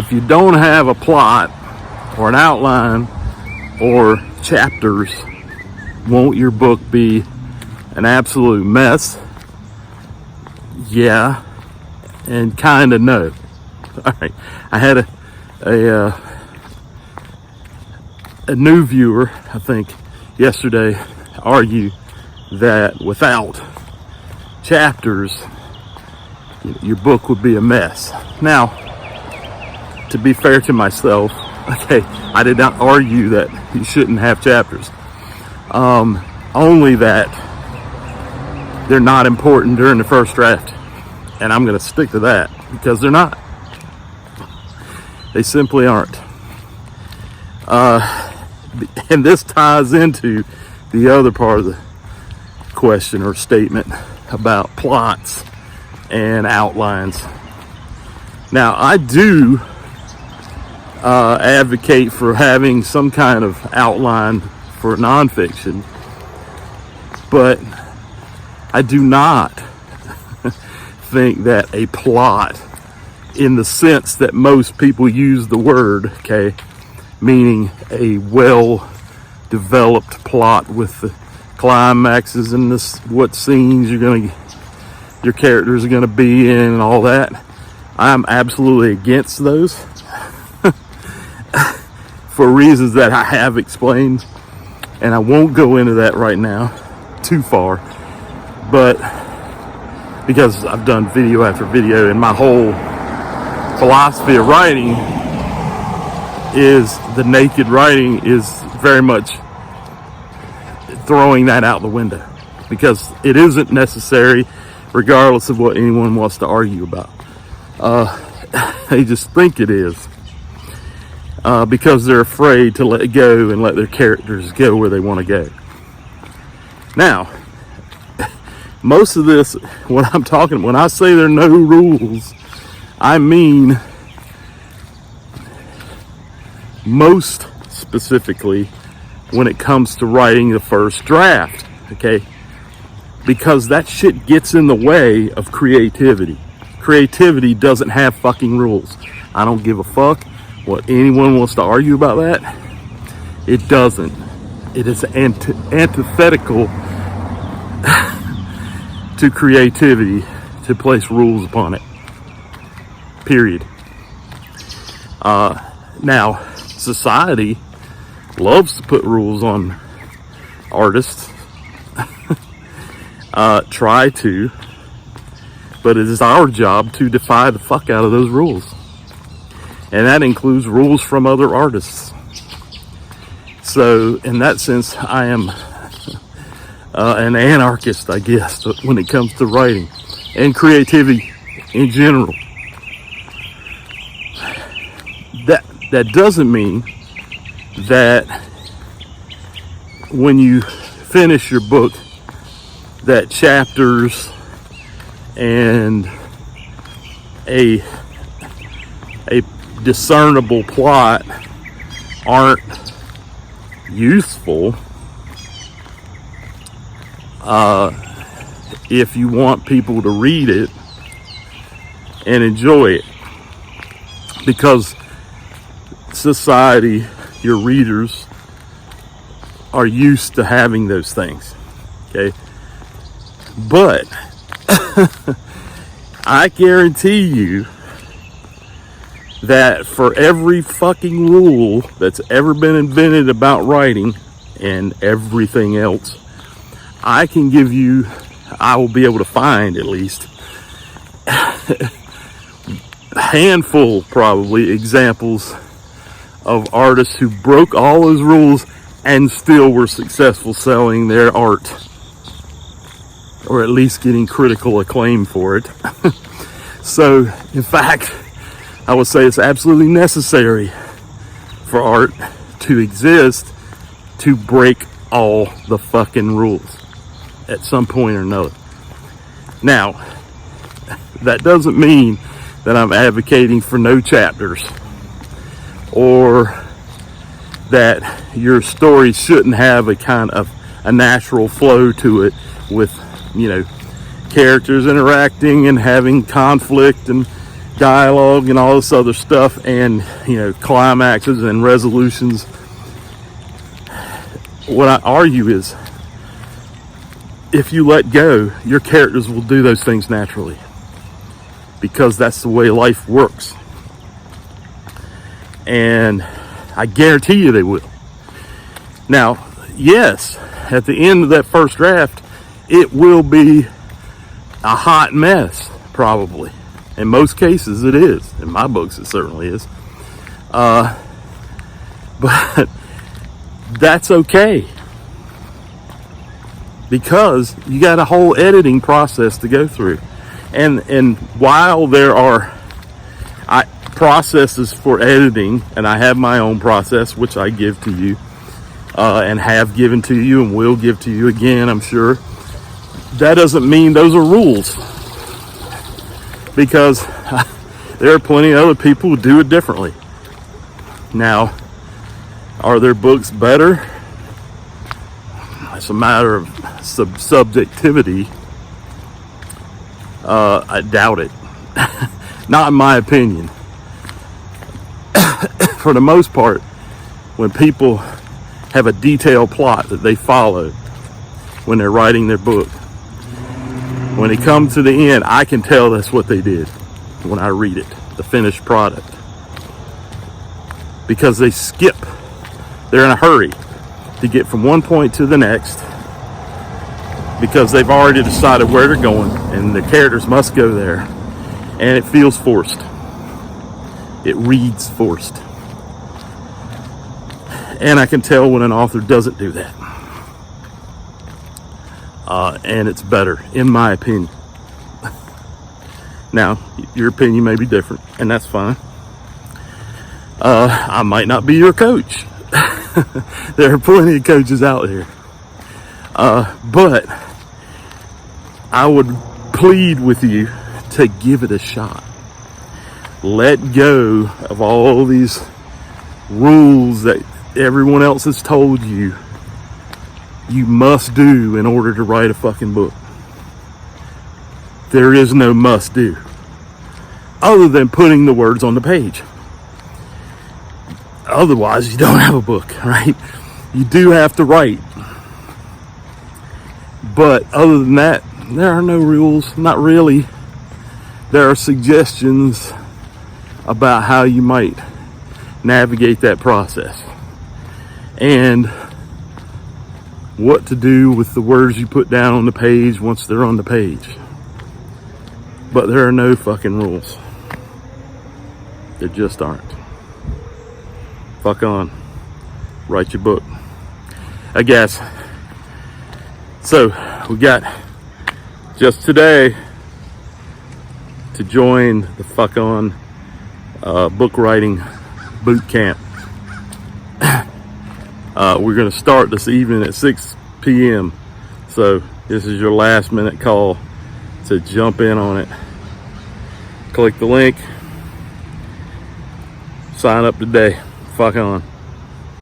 If you don't have a plot or an outline or chapters, won't your book be an absolute mess? Yeah, and kind of no. All right, I had a new viewer, I think, yesterday argue that without chapters, your book would be a mess. Now, to be fair to myself, okay, I did not argue that you shouldn't have chapters. Only that they're not important during the first draft. And I'm going to stick to that because they're not. They simply aren't. And this ties into the other part of the question or statement about plots and outlines. Now, I do advocate for having some kind of outline for nonfiction, but I do not think that a plot, in the sense that most people use the word, okay, meaning a well-developed plot with the climaxes and this, what scenes your characters are gonna be in and all that, I'm absolutely against those for reasons that I have explained, and I won't go into that right now too far, but because I've done video after video, and my whole philosophy of writing is the naked writing is very much throwing that out the window, because it isn't necessary regardless of what anyone wants to argue about. They just think it is, because they're afraid to let go and let their characters go where they want to go. Now, most of this, when I say there are no rules, I mean most specifically when it comes to writing the first draft, okay? Because that shit gets in the way of creativity. Creativity doesn't have fucking rules. I don't give a fuck what anyone wants to argue about that. It doesn't. It is antithetical to creativity to place rules upon it. Period. Now, society loves to put rules on artists. Try to, but it is our job to defy the fuck out of those rules. And that includes rules from other artists. So, in that sense, I am an anarchist, I guess, when it comes to writing and creativity in general. That doesn't mean that when you finish your book, that chapters and a discernible plot aren't useful if you want people to read it and enjoy it, because society, your readers, are used to having those things, okay? But I guarantee you that for every fucking rule that's ever been invented about writing and everything else, I will be able to find at least a handful, probably, examples of artists who broke all those rules and still were successful selling their art, or at least getting critical acclaim for it. So, in fact, I would say it's absolutely necessary for art to exist to break all the fucking rules at some point or another. Now, that doesn't mean that I'm advocating for no chapters, or that your story shouldn't have a kind of a natural flow to it with, characters interacting and having conflict and dialogue and all this other stuff, and climaxes and resolutions. What I argue is, if you let go, your characters will do those things naturally, because that's the way life works. And I guarantee you they will. Now, yes, at the end of that first draft, it will be a hot mess, probably. In most cases, it is. In my books, it certainly is. But that's okay, because you got a whole editing process to go through. And while there are processes for editing, and I have my own process, which I give to you, and have given to you and will give to you again, I'm sure, that doesn't mean those are rules, because there are plenty of other people who do it differently. Now, are their books better? It's a matter of subjectivity. I doubt it. Not in my opinion. For the most part, when people have a detailed plot that they follow when they're writing their book, when they come to the end, I can tell that's what they did when I read it, the finished product. Because they skip. They're in a hurry to get from one point to the next, because they've already decided where they're going, and the characters must go there. And it feels forced. It reads forced. And I can tell when an author doesn't do that. And it's better, in my opinion. Now, your opinion may be different, and that's fine. I might not be your coach. There are plenty of coaches out there. But I would plead with you to give it a shot. Let go of all these rules that everyone else has told you must do in order to write a fucking book. There is no must do, other than putting the words on the page. Otherwise, you don't have a book, right? You do have to write. But other than that, there are no rules, not really. There are suggestions about how you might navigate that process, and what to do with the words you put down on the page once they're on the page. But there are no fucking rules. There just aren't. Fuck on. Write your book, I guess. So, we got just today to join the Fuck On book writing boot camp. We're going to start this evening at 6 p.m. So this is your last minute call to jump in on it. Click the link. Sign up today. Fuck on.